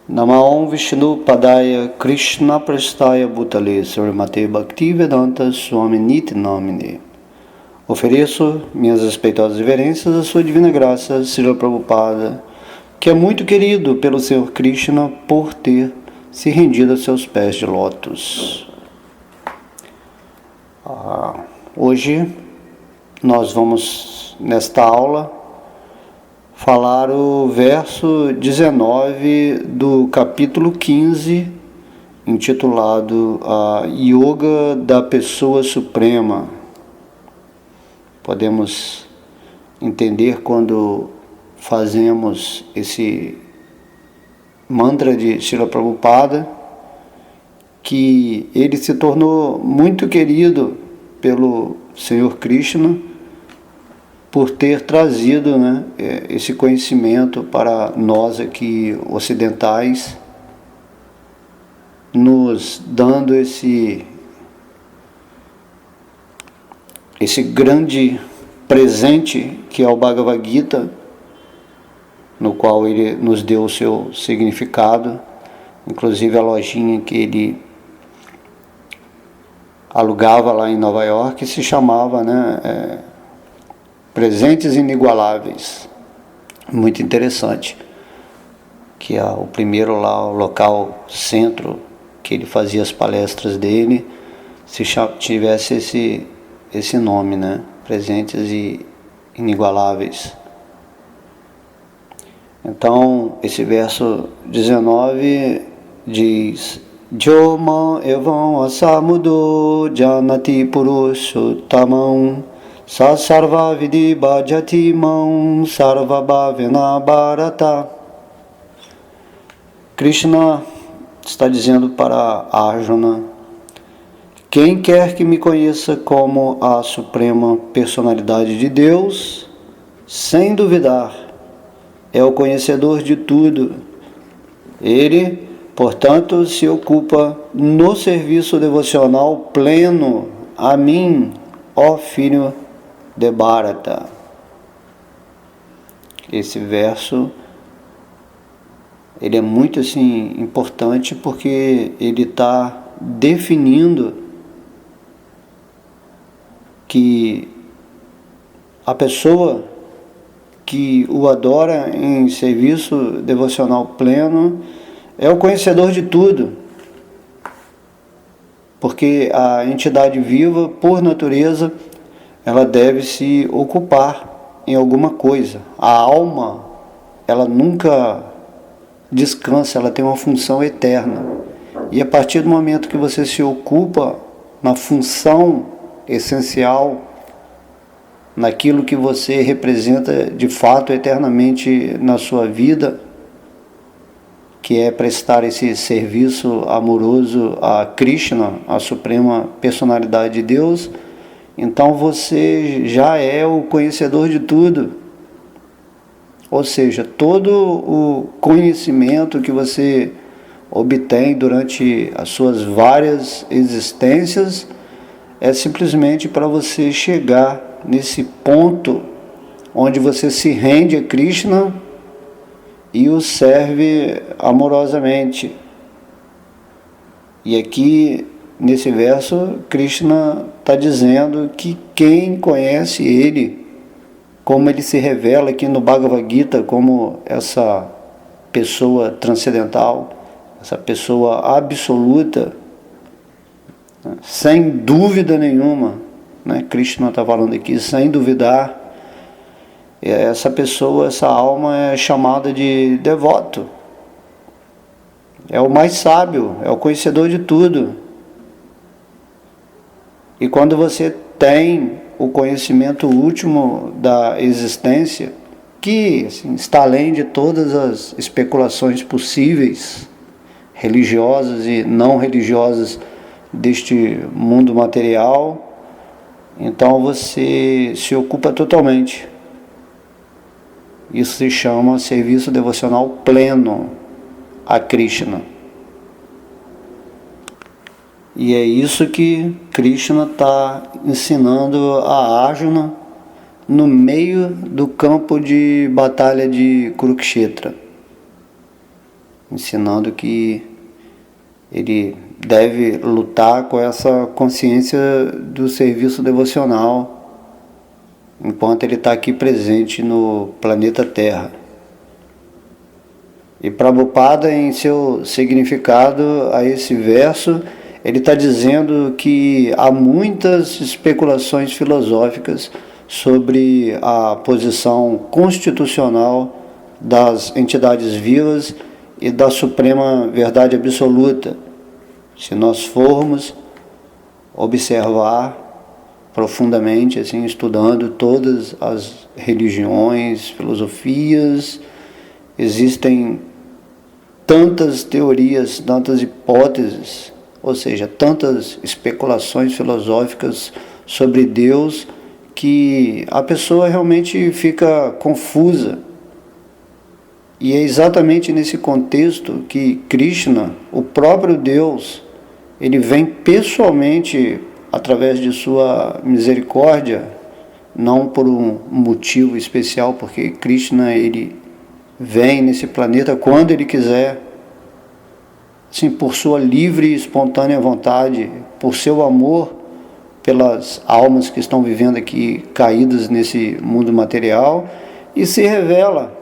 Namaon Vishnu Padaya Krishna Prastaya Bhutale Srimate Bhaktivedanta Swami Niti Namine. Ofereço minhas respeitosas reverências à sua divina graça, Srila Prabhupada, que é muito querido pelo Senhor Krishna por ter se rendido a seus pés de lótus. Hoje nós vamos, nesta aula, falar o verso 19 do capítulo 15, intitulado a Yoga da Pessoa Suprema. Podemos entender quando fazemos esse mantra de Srila Prabhupada, que ele se tornou muito querido pelo Senhor Krishna por ter trazido, esse conhecimento para nós aqui ocidentais, nos dando esse grande presente que é o Bhagavad Gita, no qual ele nos deu o seu significado, inclusive a lojinha que ele alugava lá em Nova York se chamava, Presentes Inigualáveis. Muito interessante, que é o primeiro lá, o local centro que ele fazia as palestras dele, se tivesse esse nome, Presentes e Inigualáveis. Então, esse verso 19 diz: Joma evam asamudo janati purushottamam sa sarva vidi bhajati mam sarva bhavena bharata. Krishna está dizendo para Arjuna: quem quer que me conheça como a suprema personalidade de Deus, sem duvidar, é o conhecedor de tudo. Ele, portanto, se ocupa no serviço devocional pleno a mim, ó filho de Bharata. Esse verso ele é muito importante porque ele está definindo que a pessoa que o adora em serviço devocional pleno é o conhecedor de tudo, porque a entidade viva, por natureza, ela deve se ocupar em alguma coisa. A alma, ela nunca descansa, ela tem uma função eterna. E a partir do momento que você se ocupa na função essencial, naquilo que você representa de fato eternamente na sua vida, que é prestar esse serviço amoroso a Krishna, a suprema personalidade de Deus, então você já é o conhecedor de tudo. Ou seja, todo o conhecimento que você obtém durante as suas várias existências é simplesmente para você chegar nesse ponto onde você se rende a Krishna e o serve amorosamente. E aqui, nesse verso, Krishna está dizendo que quem conhece ele, como ele se revela aqui no Bhagavad Gita, como essa pessoa transcendental, essa pessoa absoluta, sem dúvida nenhuma, Krishna está falando aqui, sem duvidar, essa pessoa, essa alma é chamada de devoto. É o mais sábio, é o conhecedor de tudo. E quando você tem o conhecimento último da existência, que está além de todas as especulações possíveis, religiosas e não religiosas, deste mundo material, então você se ocupa totalmente. Isso se chama serviço devocional pleno a Krishna. E é isso que Krishna está ensinando a Arjuna no meio do campo de batalha de Kurukshetra. ensinando que ele deve lutar com essa consciência do serviço devocional enquanto ele está aqui presente no planeta Terra. E Prabhupada, em seu significado a esse verso, ele está dizendo que há muitas especulações filosóficas sobre a posição constitucional das entidades vivas e da suprema verdade absoluta. Se nós formos observar profundamente, assim, estudando todas as religiões, filosofias, existem tantas teorias, tantas hipóteses, ou seja, tantas especulações filosóficas sobre Deus, que a pessoa realmente fica confusa. E é exatamente nesse contexto que Krishna, o próprio Deus, ele vem pessoalmente, através de sua misericórdia, não por um motivo especial, porque Krishna, ele vem nesse planeta quando ele quiser, assim, por sua livre e espontânea vontade, por seu amor pelas almas que estão vivendo aqui caídas nesse mundo material, e se revela.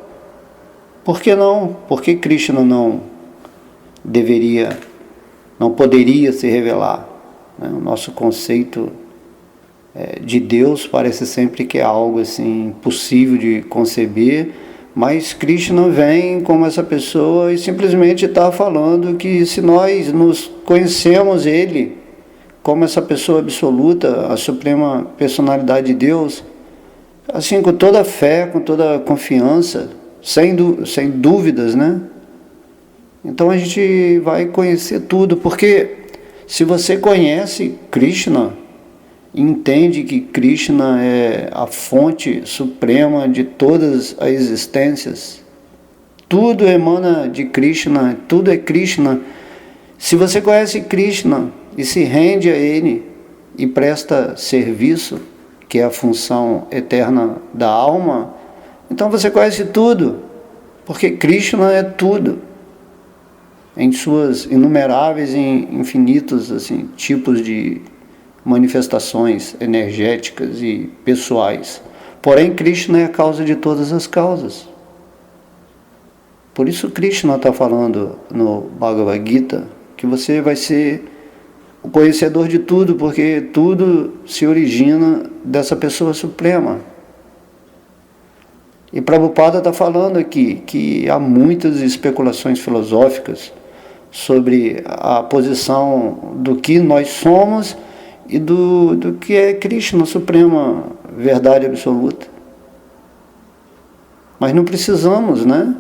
Por que não? Por que Krishna não poderia se revelar? O nosso conceito de Deus parece sempre que é algo assim impossível de conceber, mas Krishna vem como essa pessoa e simplesmente está falando que se nós nos conhecemos Ele como essa pessoa absoluta, a suprema personalidade de Deus, assim, com toda a fé, com toda a confiança, sem dúvidas, né? Então a gente vai conhecer tudo, porque se você conhece Krishna, entende que Krishna é a fonte suprema de todas as existências, tudo emana de Krishna, tudo é Krishna. Se você conhece Krishna e se rende a Ele e presta serviço, que é a função eterna da alma, então você conhece tudo, porque Krishna é tudo, em suas inumeráveis e infinitos assim, tipos de manifestações energéticas e pessoais. Porém, Krishna é a causa de todas as causas. Por isso Krishna está falando no Bhagavad Gita que você vai ser o conhecedor de tudo, porque tudo se origina dessa pessoa suprema. E Prabhupada está falando aqui que há muitas especulações filosóficas sobre a posição do que nós somos e do que é Krishna, a suprema verdade absoluta. Mas não precisamos, né?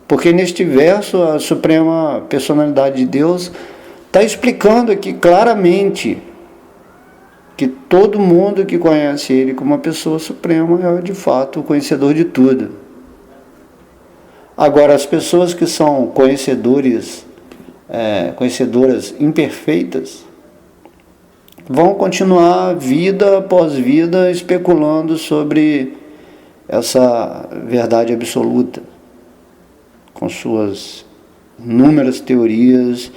Porque neste verso a suprema personalidade de Deus está explicando aqui claramente que todo mundo que conhece Ele como uma pessoa suprema é de fato o conhecedor de tudo. Agora, as pessoas que são conhecedoras imperfeitas, vão continuar vida após vida especulando sobre essa verdade absoluta, com suas inúmeras teorias,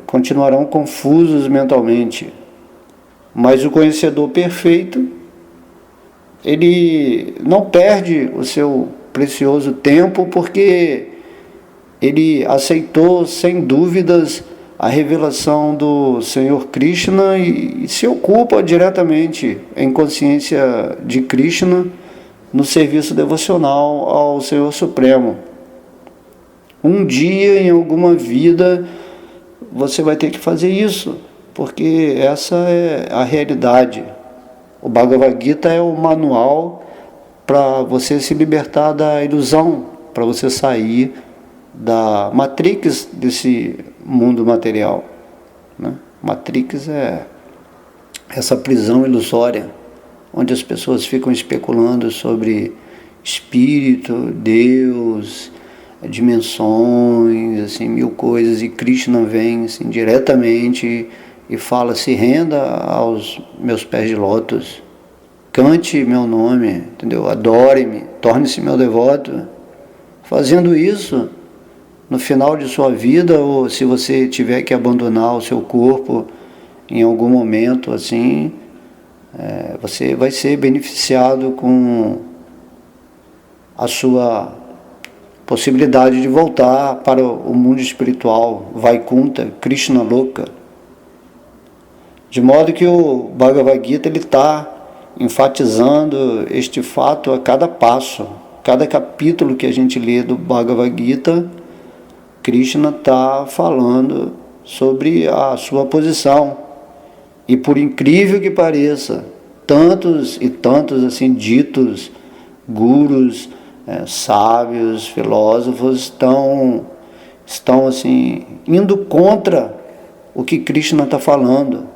continuarão confusos mentalmente. Mas o conhecedor perfeito, ele não perde o seu precioso tempo, porque ele aceitou sem dúvidas a revelação do Senhor Krishna e se ocupa diretamente em consciência de Krishna no serviço devocional ao Senhor Supremo. Um dia, em alguma vida, você vai ter que fazer isso, porque essa é a realidade. O Bhagavad Gita é o manual para você se libertar da ilusão, para você sair da matrix desse mundo material, né? Matrix é essa prisão ilusória, onde as pessoas ficam especulando sobre espírito, Deus, dimensões, assim, mil coisas, e Krishna vem assim, diretamente e fala: se renda aos meus pés de lótus, cante meu nome, entendeu? Adore-me, torne-se meu devoto. Fazendo isso, no final de sua vida, ou se você tiver que abandonar o seu corpo em algum momento, assim, você vai ser beneficiado com a sua possibilidade de voltar para o mundo espiritual, Vaikunta, Krishna Loka. De modo que o Bhagavad Gita está enfatizando este fato a cada passo. Cada capítulo que a gente lê do Bhagavad Gita, Krishna está falando sobre a sua posição. E por incrível que pareça, tantos e tantos assim ditos gurus, sábios, filósofos estão assim indo contra o que Krishna está falando,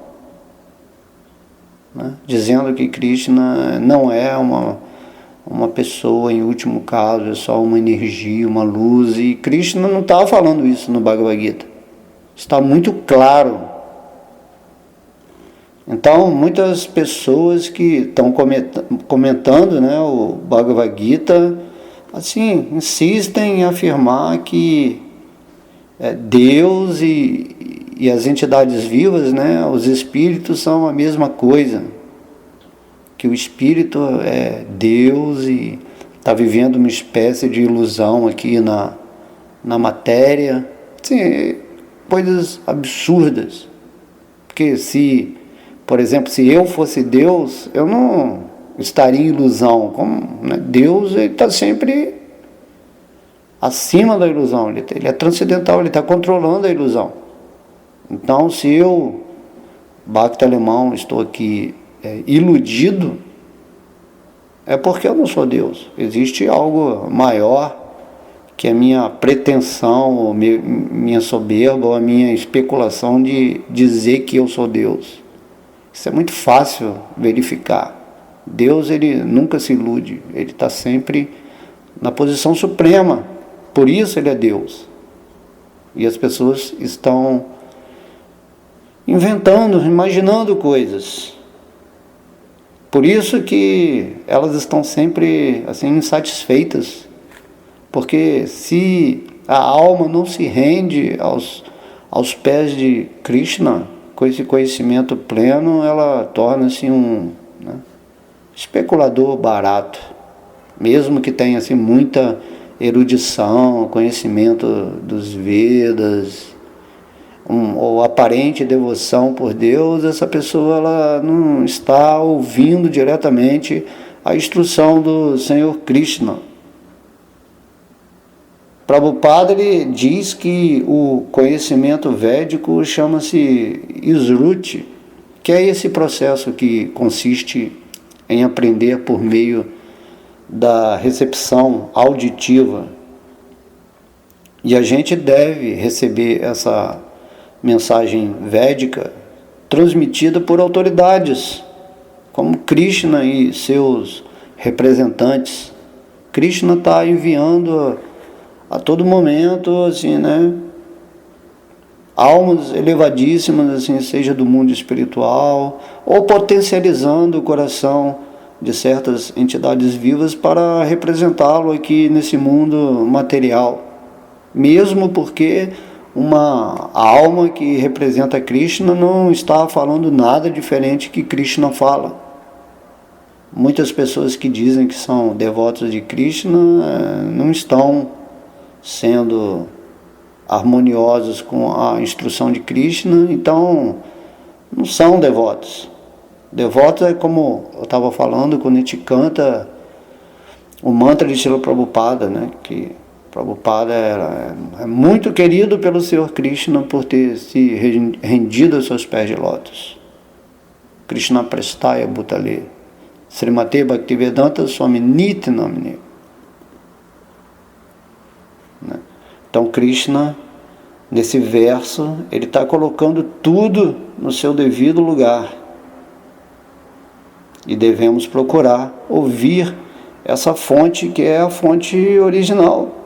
né? Dizendo que Krishna não é uma pessoa, em último caso, é só uma energia, uma luz. E Krishna não estava falando isso no Bhagavad Gita. Está muito claro. Então, muitas pessoas que estão comentando, né, o Bhagavad Gita, assim, insistem em afirmar que Deus e as entidades vivas, né, os espíritos são a mesma coisa. Que o espírito é Deus e está vivendo uma espécie de ilusão aqui na matéria. Sim, coisas absurdas. Porque por exemplo, se eu fosse Deus, eu não estaria em ilusão. Como, né? Deus está sempre acima da ilusão, ele é transcendental, ele está controlando a ilusão. Então, se eu, Bhakta alemão, estou aqui iludido, é porque eu não sou Deus. Existe algo maior que a minha pretensão, ou minha soberba, ou a minha especulação de dizer que eu sou Deus. Isso é muito fácil verificar. Deus, ele nunca se ilude, ele está sempre na posição suprema, por isso ele é Deus. E as pessoas estão inventando, imaginando coisas. Por isso que elas estão sempre assim insatisfeitas, porque se a alma não se rende aos pés de Krishna, com esse conhecimento pleno, ela torna-se um especulador barato, mesmo que tenha assim, muita erudição, conhecimento dos Vedas, ou aparente devoção por Deus. Essa pessoa ela não está ouvindo diretamente a instrução do Senhor Krishna. Prabhupada ele diz que o conhecimento védico chama-se Isruti, que é esse processo que consiste em aprender por meio da recepção auditiva. E a gente deve receber essa mensagem védica transmitida por autoridades, como Krishna e seus representantes. Krishna está enviando a todo momento, assim, né, almas elevadíssimas, assim, seja do mundo espiritual, ou potencializando o coração de certas entidades vivas para representá-lo aqui nesse mundo material. Mesmo porque uma alma que representa Krishna não está falando nada diferente que Krishna fala. Muitas pessoas que dizem que são devotos de Krishna não estão sendo harmoniosos com a instrução de Krishna, então não são devotos. Devotos é como eu estava falando quando a gente canta o mantra de Srila Prabhupada, né? Que Prabhupada é muito querido pelo Senhor Krishna por ter se rendido aos seus pés de lótus. Krishna Prestaya Bhutale Srimate Bhaktivedanta Swami Niti Namine. Então Krishna, nesse verso, ele está colocando tudo no seu devido lugar. E devemos procurar ouvir essa fonte que é a fonte original.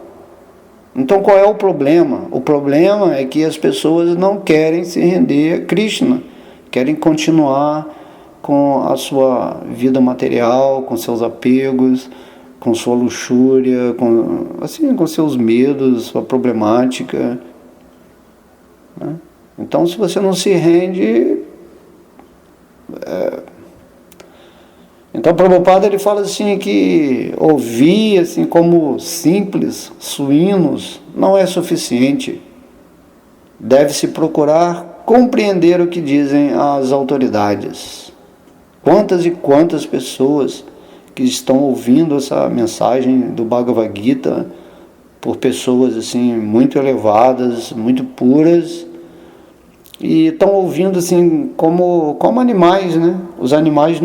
Então qual é o problema? O problema é que as pessoas não querem se render a Krishna, querem continuar com a sua vida material, com seus apegos, com sua luxúria, com seus medos, sua problemática, né? Então, se você não se rende... Então, Prabhupada ele fala assim que ouvir assim, como simples suínos não é suficiente. Deve-se procurar compreender o que dizem as autoridades. Quantas e quantas pessoas que estão ouvindo essa mensagem do Bhagavad Gita por pessoas assim muito elevadas, muito puras, e estão ouvindo assim como animais, né? Os animais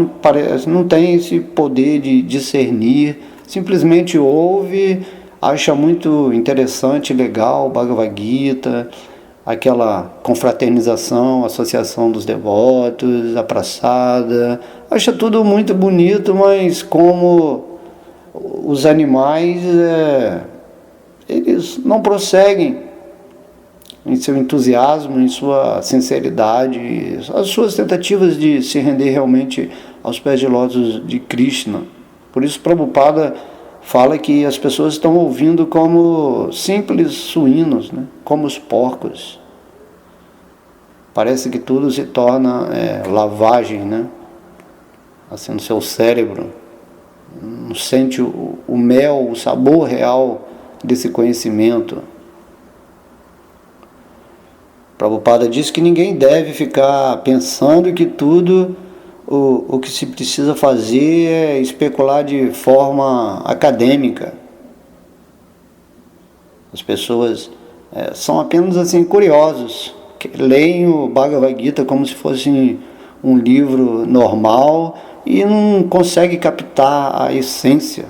não têm esse poder de discernir, simplesmente ouve, acha muito interessante, legal o Bhagavad Gita, aquela confraternização, associação dos devotos, a praçada, acha tudo muito bonito, mas como os animais, eles não prosseguem em seu entusiasmo, em sua sinceridade, as suas tentativas de se render realmente aos pés de lótus de Krishna. Por isso Prabhupada fala que as pessoas estão ouvindo como simples suínos, né? Como os porcos. Parece que tudo se torna lavagem, né? Assim, no seu cérebro. Não sente o mel, o sabor real desse conhecimento. Prabhupada diz que ninguém deve ficar pensando que tudo o que se precisa fazer é especular de forma acadêmica. As pessoas são apenas assim curiosos, que leem o Bhagavad Gita como se fosse um livro normal e não conseguem captar a essência.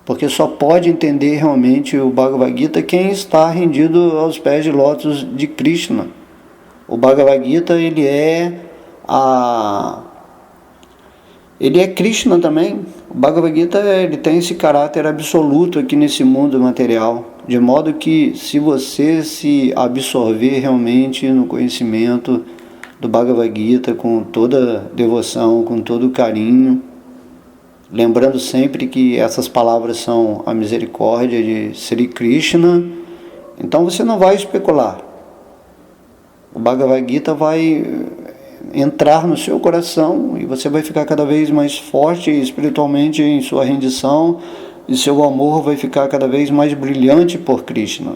Porque só pode entender realmente o Bhagavad Gita quem está rendido aos pés de lótus de Krishna. O Bhagavad Gita, ele é Krishna também. O Bhagavad Gita, ele tem esse caráter absoluto aqui nesse mundo material. De modo que, se você se absorver realmente no conhecimento do Bhagavad Gita com toda devoção, com todo carinho, lembrando sempre que essas palavras são a misericórdia de Sri Krishna, então você não vai especular. O Bhagavad Gita vai entrar no seu coração e você vai ficar cada vez mais forte espiritualmente em sua rendição e seu amor vai ficar cada vez mais brilhante por Krishna.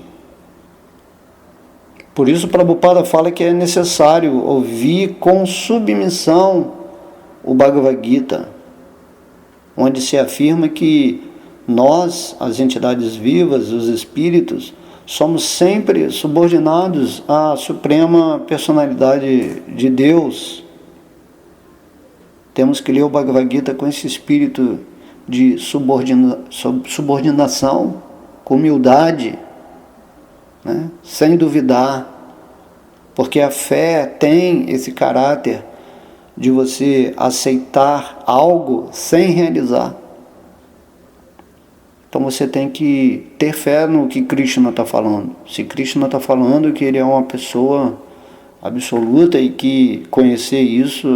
Por isso Prabhupada fala que é necessário ouvir com submissão o Bhagavad Gita, onde se afirma que nós, as entidades vivas, os espíritos, somos sempre subordinados à suprema personalidade de Deus. Temos que ler o Bhagavad Gita com esse espírito de subordinação, com humildade, né? Sem duvidar, porque a fé tem esse caráter de você aceitar algo sem realizar. Então você tem que ter fé no que Krishna está falando. Se Krishna está falando que ele é uma pessoa absoluta e que conhecer isso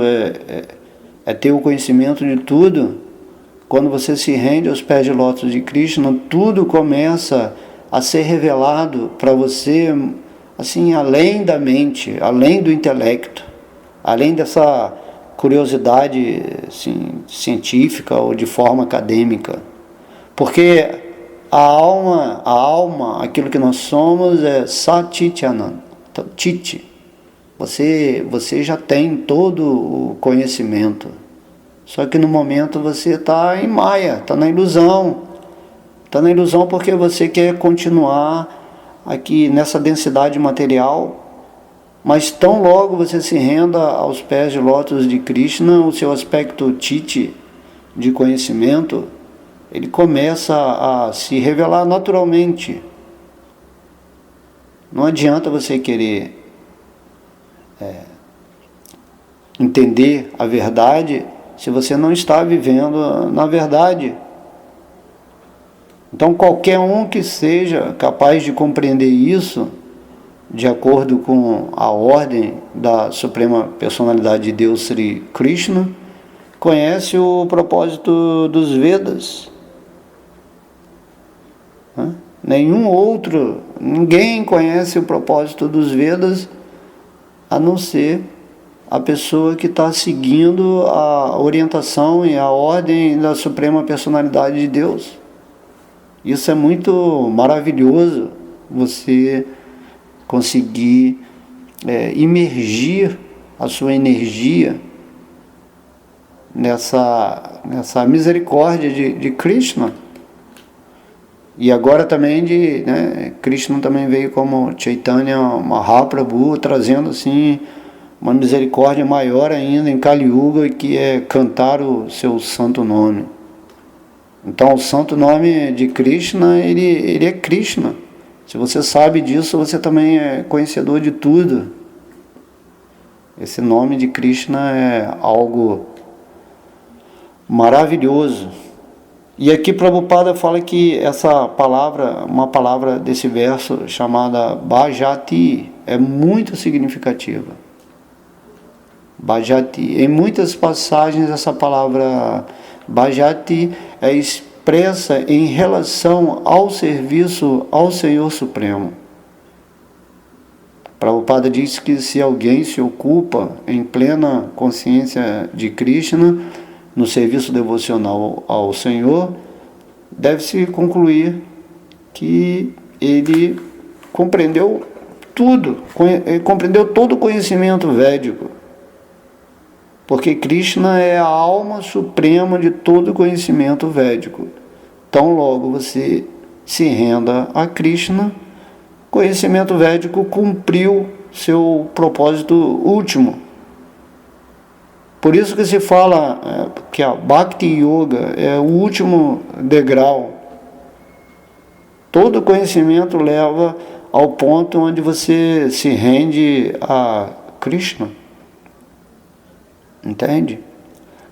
é ter o conhecimento de tudo, quando você se rende aos pés de lótus de Krishna, tudo começa a ser revelado para você, assim, além da mente, além do intelecto, além dessa curiosidade assim, científica ou de forma acadêmica. Porque a alma, aquilo que nós somos é Satchityananda, Titi. Você já tem todo o conhecimento. Só que no momento você está em Maya, está na ilusão. Está na ilusão porque você quer continuar aqui nessa densidade material. Mas tão logo você se renda aos pés de lótus de Krishna, o seu aspecto Titi de conhecimento, ele começa a se revelar naturalmente. Não adianta você querer entender a verdade se você não está vivendo na verdade. Então qualquer um que seja capaz de compreender isso, de acordo com a ordem da Suprema Personalidade de Deus, Sri Krishna, conhece o propósito dos Vedas. né? Ninguém conhece o propósito dos Vedas a não ser a pessoa que está seguindo a orientação e a ordem da Suprema Personalidade de Deus. Isso é muito maravilhoso, você conseguir imergir a sua energia nessa misericórdia de Krishna. E agora também Krishna também veio como Chaitanya Mahaprabhu, trazendo assim uma misericórdia maior ainda em Kali Yuga, que é cantar o seu santo nome. Então o santo nome de Krishna, ele é Krishna. Se você sabe disso, você também é conhecedor de tudo. Esse nome de Krishna é algo maravilhoso. E aqui Prabhupada fala que essa palavra, uma palavra desse verso chamada Bhajati, é muito significativa. Bhajati. Em muitas passagens essa palavra Bhajati é expressa em relação ao serviço ao Senhor Supremo. Prabhupada diz que se alguém se ocupa em plena consciência de Krishna, no serviço devocional ao Senhor, deve-se concluir que ele compreendeu tudo, ele compreendeu todo o conhecimento védico. Porque Krishna é a alma suprema de todo o conhecimento védico. Então logo você se renda a Krishna, conhecimento védico cumpriu seu propósito último. Por isso que se fala que a Bhakti Yoga é o último degrau. Todo conhecimento leva ao ponto onde você se rende a Krishna. Entende?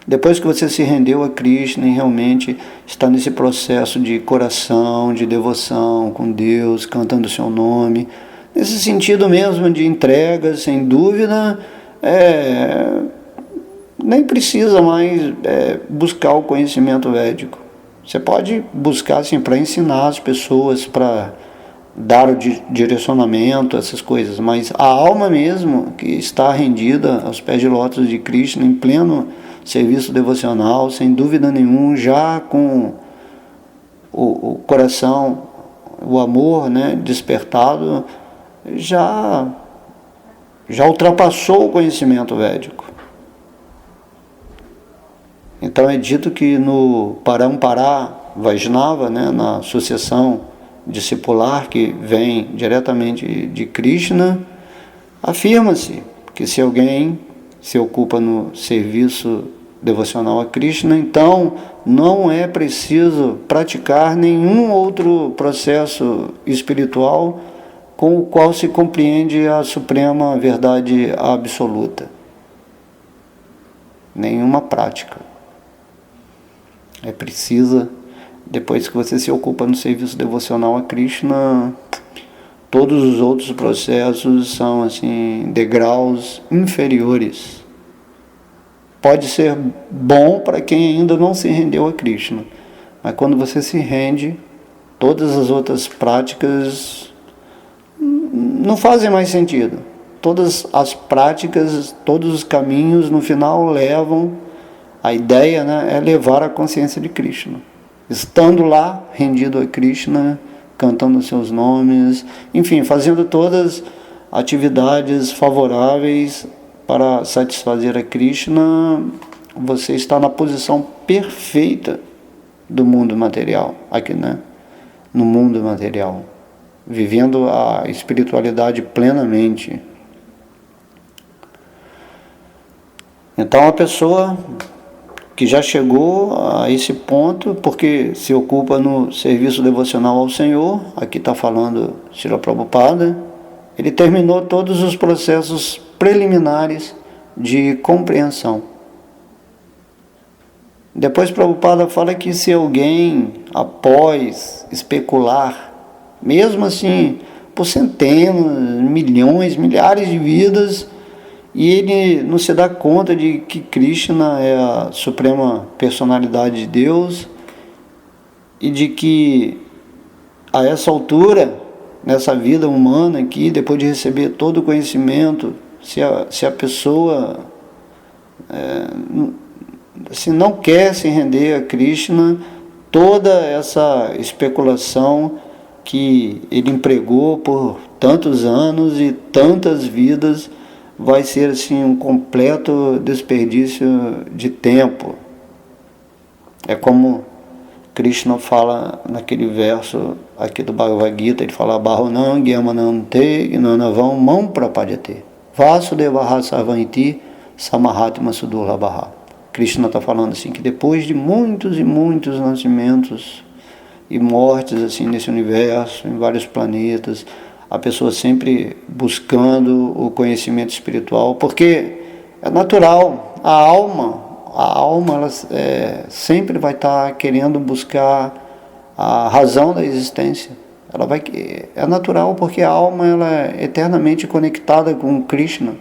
Depois que você se rendeu a Krishna e realmente está nesse processo de coração, de devoção com Deus, cantando o seu nome, nesse sentido mesmo de entrega, sem dúvida, nem precisa mais buscar o conhecimento védico. Você pode buscar assim, para ensinar as pessoas, para dar o direcionamento, essas coisas, mas a alma mesmo, que está rendida aos pés de lótus de Krishna, em pleno serviço devocional, sem dúvida nenhuma, já com o coração, o amor despertado, já ultrapassou o conhecimento védico. Então é dito que no Parampará Vaishnava, na sucessão discipular que vem diretamente de Krishna, afirma-se que se alguém se ocupa no serviço devocional a Krishna, então não é preciso praticar nenhum outro processo espiritual com o qual se compreende a suprema verdade absoluta. Nenhuma prática. É precisa, depois que você se ocupa no serviço devocional a Krishna, todos os outros processos são assim degraus inferiores. Pode ser bom para quem ainda não se rendeu a Krishna, mas quando você se rende, todas as outras práticas não fazem mais sentido. Todas as práticas, todos os caminhos, no final levam, a ideia é levar a consciência de Krishna. Estando lá, rendido a Krishna, cantando seus nomes, enfim, fazendo todas atividades favoráveis para satisfazer a Krishna, você está na posição perfeita do mundo material, aqui, no mundo material, vivendo a espiritualidade plenamente. Então a pessoa que já chegou a esse ponto, porque se ocupa no serviço devocional ao Senhor, aqui está falando Srila Prabhupada, ele terminou todos os processos preliminares de compreensão. Depois Prabhupada fala que se alguém, após especular, mesmo assim, por centenas, milhões, milhares de vidas, e ele não se dá conta de que Krishna é a suprema personalidade de Deus e de que a essa altura, nessa vida humana aqui, depois de receber todo o conhecimento, se a pessoa se não quer se render a Krishna, toda essa especulação que ele empregou por tantos anos e tantas vidas vai ser assim um completo desperdício de tempo. É como Krishna fala naquele verso aqui do Bhagavad Gita, ele fala Bahunam Gyamanante Gnanavam Mam Prapadyate Vasudevaha Sarvanti Samahatma Sudurlabhaha. Krishna está falando assim, que depois de muitos e muitos nascimentos e mortes assim nesse universo, em vários planetas, a pessoa sempre buscando o conhecimento espiritual, porque é natural, a alma ela, sempre vai estar querendo buscar a razão da existência. É natural, porque a alma ela é eternamente conectada com Krishna.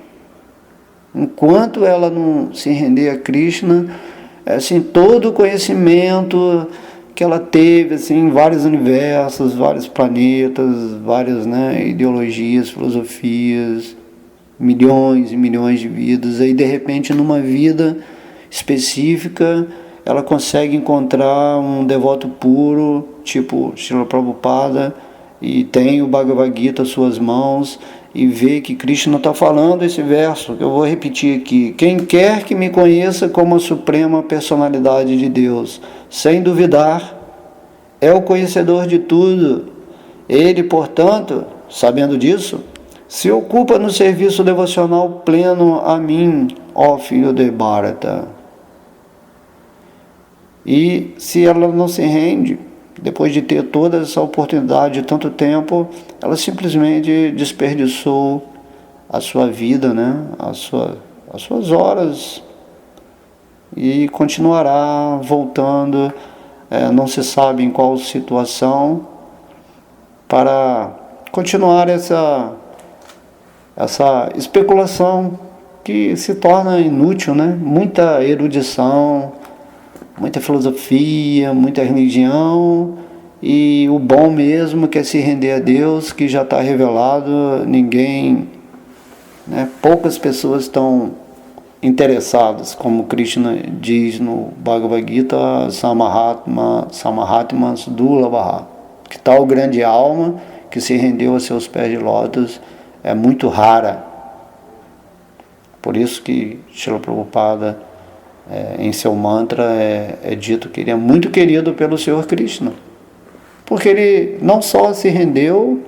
Enquanto ela não se render a Krishna, assim, todo o conhecimento que ela teve assim, em vários universos, vários planetas, várias ideologias, filosofias, milhões e milhões de vidas, aí de repente numa vida específica ela consegue encontrar um devoto puro, tipo Srila Prabhupada, e tem o Bhagavad Gita às suas mãos, e vê que Krishna está falando esse verso, que eu vou repetir aqui: quem quer que me conheça como a suprema personalidade de Deus, sem duvidar, é o conhecedor de tudo. Ele, portanto, sabendo disso, se ocupa no serviço devocional pleno a mim, ó filho de Bharata. E se ela não se rende, depois de ter toda essa oportunidade de tanto tempo, ela simplesmente desperdiçou a sua vida, as suas horas, e continuará voltando, não se sabe em qual situação, para continuar essa especulação que se torna inútil, Muita erudição, muita filosofia, muita religião, e o bom mesmo que é se render a Deus, que já está revelado. Ninguém, poucas pessoas estão interessadas, como Krishna diz no Bhagavad Gita, Samahatma Sudurlabhaha, que tal grande alma que se rendeu a seus pés de lótus é muito rara. Por isso que Srila Prabhupada, em seu mantra, é dito que ele é muito querido pelo Senhor Krishna, porque ele não só se rendeu,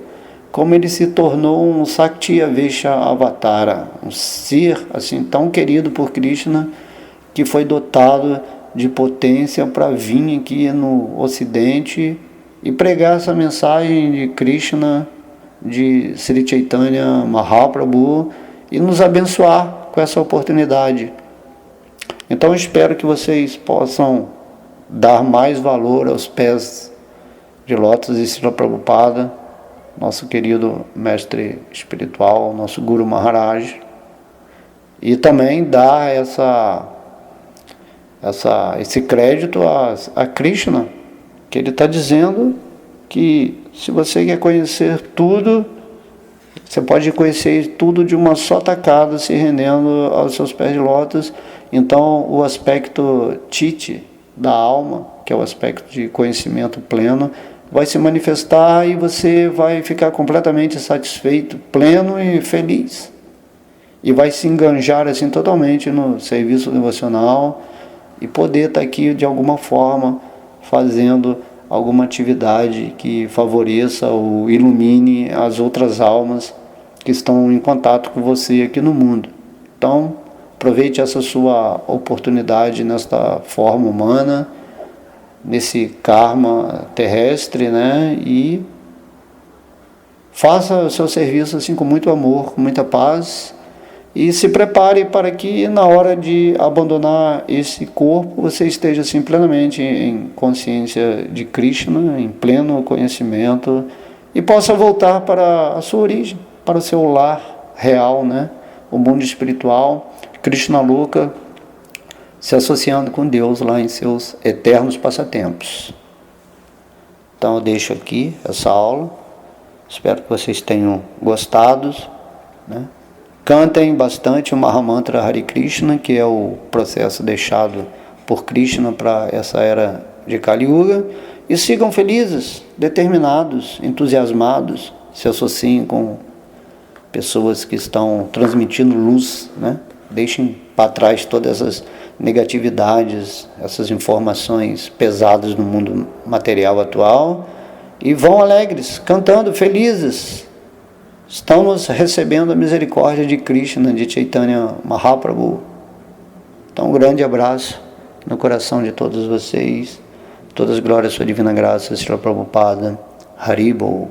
como ele se tornou um Sakyavesha Avatara, um ser assim tão querido por Krishna, que foi dotado de potência para vir aqui no Ocidente e pregar essa mensagem de Krishna, de Sri Chaitanya Mahaprabhu, e nos abençoar com essa oportunidade. Então eu espero que vocês possam dar mais valor aos pés de lótus de Srila Prabhupada, nosso querido mestre espiritual, nosso Guru Maharaj, e também dar esse crédito a Krishna, que ele está dizendo que se você quer conhecer tudo, você pode conhecer tudo de uma só tacada, se rendendo aos seus pés de lótus. Então, o aspecto Titi da alma, que é o aspecto de conhecimento pleno, vai se manifestar e você vai ficar completamente satisfeito, pleno e feliz. E vai se enganjar assim totalmente no serviço devocional e poder estar aqui de alguma forma fazendo alguma atividade que favoreça ou ilumine as outras almas que estão em contato com você aqui no mundo. Então, aproveite essa sua oportunidade nesta forma humana, nesse karma terrestre, e faça o seu serviço assim com muito amor, com muita paz, e se prepare para que na hora de abandonar esse corpo você esteja assim plenamente em consciência de Krishna, em pleno conhecimento, e possa voltar para a sua origem, para o seu lar real, o mundo espiritual, Krishna Loka, se associando com Deus lá em seus eternos passatempos. Então eu deixo aqui essa aula. Espero que vocês tenham gostado, né? Cantem bastante o Mahamantra Hare Krishna, que é o processo deixado por Krishna para essa era de Kali Yuga, e sigam felizes, determinados, entusiasmados, se associem com pessoas que estão transmitindo luz, né? Deixem para trás todas essas negatividades, essas informações pesadas no mundo material atual, e vão alegres, cantando, felizes. Estamos recebendo a misericórdia de Krishna, de Chaitanya Mahaprabhu. Então, um grande abraço no coração de todos vocês. Todas as glórias à sua divina graça, Srila Prabhupada. Haribol.